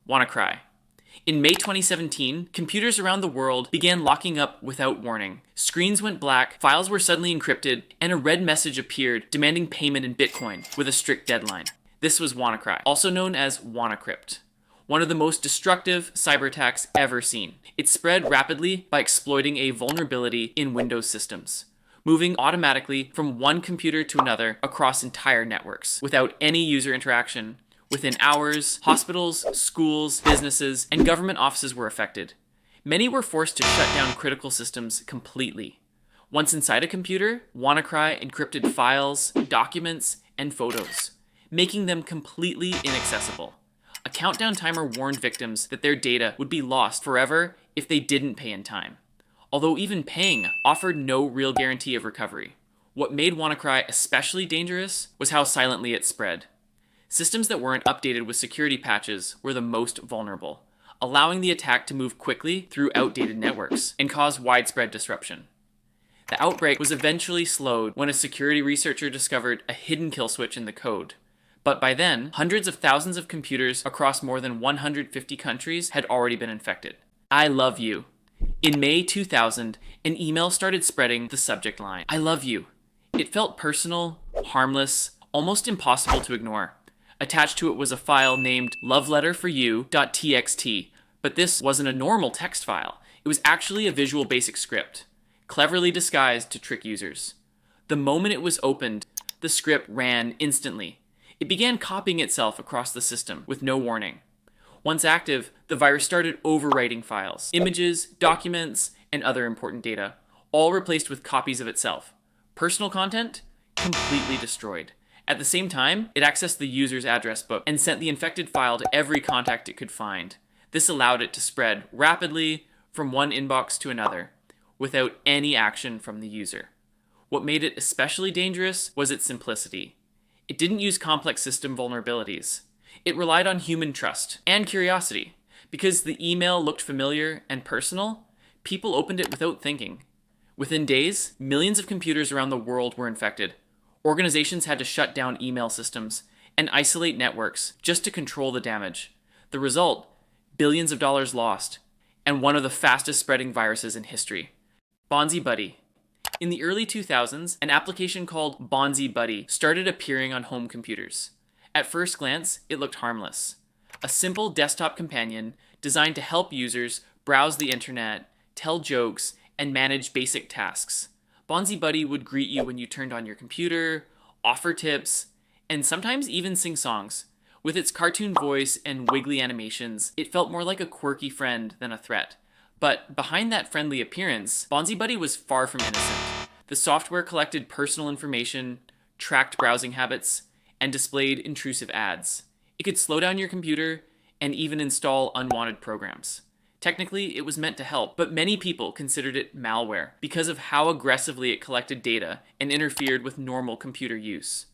WannaCry. In May 2017, computers around the world began locking up without warning. Screens went black, files were suddenly encrypted, and a red message appeared demanding payment in Bitcoin with a strict deadline. This was WannaCry, also known as WannaCrypt, one of the most destructive cyber attacks ever seen. It spread rapidly by exploiting a vulnerability in Windows systems, moving automatically from one computer to another across entire networks without any user interaction. Within hours, hospitals, schools, businesses, and government offices were affected. Many were forced to shut down critical systems completely. Once inside a computer, WannaCry encrypted files, documents, and photos, making them completely inaccessible. A countdown timer warned victims that their data would be lost forever if they didn't pay in time. Although even paying offered no real guarantee of recovery. What made WannaCry especially dangerous was how silently it spread. Systems that weren't updated with security patches were the most vulnerable, allowing the attack to move quickly through outdated networks and cause widespread disruption. The outbreak was eventually slowed when a security researcher discovered a hidden kill switch in the code. But by then, hundreds of thousands of computers across more than 150 countries had already been infected. I love you. In May 2000, an email started spreading the subject line, "I love you." It felt personal, harmless, almost impossible to ignore. Attached to it was a file named loveletterforyou.txt, but this wasn't a normal text file. It was actually a Visual Basic script, cleverly disguised to trick users. The moment it was opened, the script ran instantly. It began copying itself across the system with no warning. Once active, the virus started overwriting files, images, documents, and other important data, all replaced with copies of itself. Personal content? Completely destroyed. At the same time, it accessed the user's address book and sent the infected file to every contact it could find. This allowed it to spread rapidly from one inbox to another, without any action from the user. What made it especially dangerous was its simplicity. It didn't use complex system vulnerabilities. It relied on human trust and curiosity. Because the email looked familiar and personal, people opened it without thinking. Within days, millions of computers around the world were infected. Organizations had to shut down email systems and isolate networks just to control the damage. The result, billions of dollars lost, and one of the fastest spreading viruses in history. Bonzi Buddy. In the early 2000s, an application called Bonzi Buddy started appearing on home computers. At first glance, it looked harmless. A simple desktop companion designed to help users browse the internet, tell jokes, and manage basic tasks. Bonzi Buddy would greet you when you turned on your computer, offer tips, and sometimes even sing songs. With its cartoon voice and wiggly animations, it felt more like a quirky friend than a threat. But behind that friendly appearance, Bonzi Buddy was far from innocent. The software collected personal information, tracked browsing habits, and displayed intrusive ads. It could slow down your computer and even install unwanted programs. Technically, it was meant to help, but many people considered it malware because of how aggressively it collected data and interfered with normal computer use.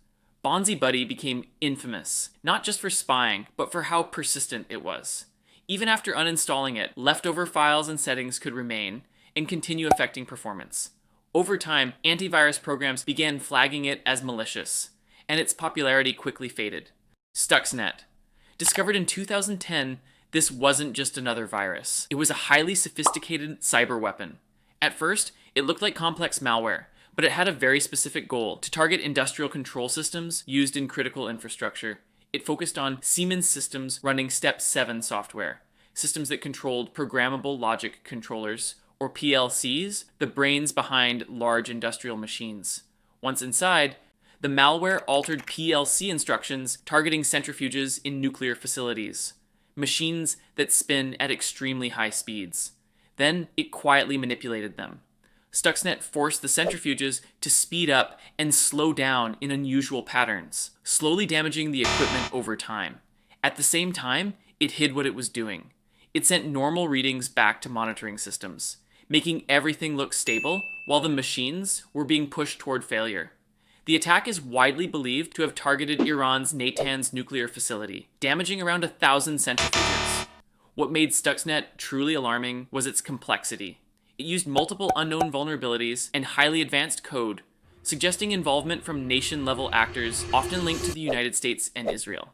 Bonzi Buddy became infamous, not just for spying, but for how persistent it was. Even after uninstalling it, leftover files and settings could remain and continue affecting performance. Over time, antivirus programs began flagging it as malicious, and its popularity quickly faded. Stuxnet. Discovered in 2010, this wasn't just another virus. It was a highly sophisticated cyber weapon. At first, it looked like complex malware, but it had a very specific goal: to target industrial control systems used in critical infrastructure. It focused on Siemens systems running Step 7 software, systems that controlled programmable logic controllers, or PLCs, the brains behind large industrial machines. Once inside, the malware altered PLC instructions targeting centrifuges in nuclear facilities, machines that spin at extremely high speeds. Then it quietly manipulated them. Stuxnet forced the centrifuges to speed up and slow down in unusual patterns, slowly damaging the equipment over time. At the same time, it hid what it was doing. It sent normal readings back to monitoring systems, making everything look stable while the machines were being pushed toward failure. The attack is widely believed to have targeted Iran's Natanz nuclear facility, damaging around 1,000 centrifuges. What made Stuxnet truly alarming was its complexity. It used multiple unknown vulnerabilities and highly advanced code, suggesting involvement from nation-level actors often linked to the United States and Israel.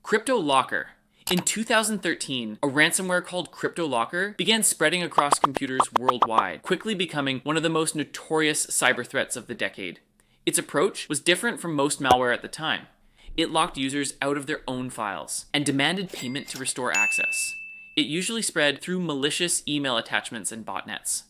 CryptoLocker. In 2013, a ransomware called CryptoLocker began spreading across computers worldwide, quickly becoming one of the most notorious cyber threats of the decade. Its approach was different from most malware at the time. It locked users out of their own files and demanded payment to restore access. It usually spread through malicious email attachments and botnets.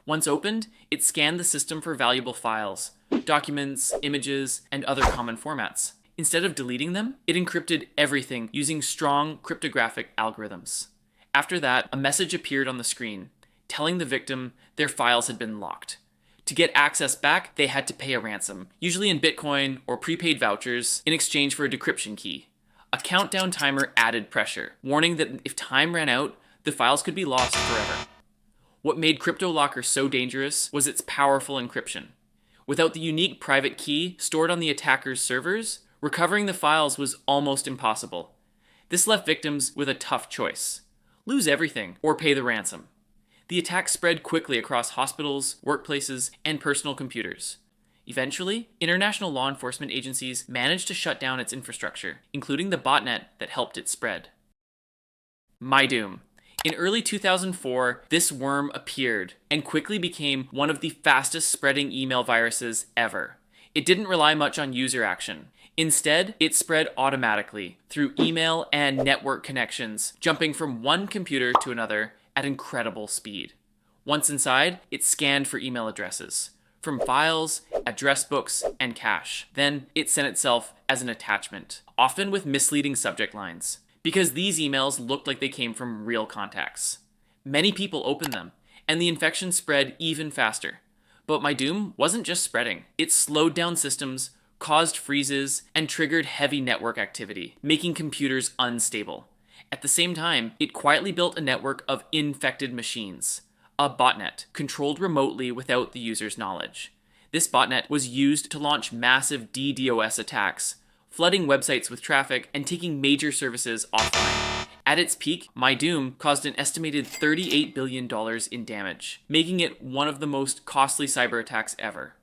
Once opened, it scanned the system for valuable files, documents, images, and other common formats. Instead of deleting them, it encrypted everything using strong cryptographic algorithms. After that, a message appeared on the screen, telling the victim their files had been locked. To get access back, they had to pay a ransom, usually in Bitcoin or prepaid vouchers, in exchange for a decryption key. A countdown timer added pressure, warning that if time ran out, the files could be lost forever. What made CryptoLocker so dangerous was its powerful encryption. Without the unique private key stored on the attacker's servers, recovering the files was almost impossible. This left victims with a tough choice: lose everything or pay the ransom. The attack spread quickly across hospitals, workplaces, and personal computers. Eventually, international law enforcement agencies managed to shut down its infrastructure, including the botnet that helped it spread. MyDoom. In early 2004, this worm appeared and quickly became one of the fastest spreading email viruses ever. It didn't rely much on user action. Instead, it spread automatically through email and network connections, jumping from one computer to another at incredible speed. Once inside, it scanned for email addresses, from files, address books, and cache. Then it sent itself as an attachment, often with misleading subject lines, because these emails looked like they came from real contacts. Many people opened them, and the infection spread even faster. But MyDoom wasn't just spreading. It slowed down systems, caused freezes, and triggered heavy network activity, making computers unstable. At the same time, it quietly built a network of infected machines, a botnet, controlled remotely without the user's knowledge. This botnet was used to launch massive DDoS attacks, flooding websites with traffic and taking major services offline. At its peak, MyDoom caused an estimated $38 billion in damage, making it one of the most costly cyber attacks ever.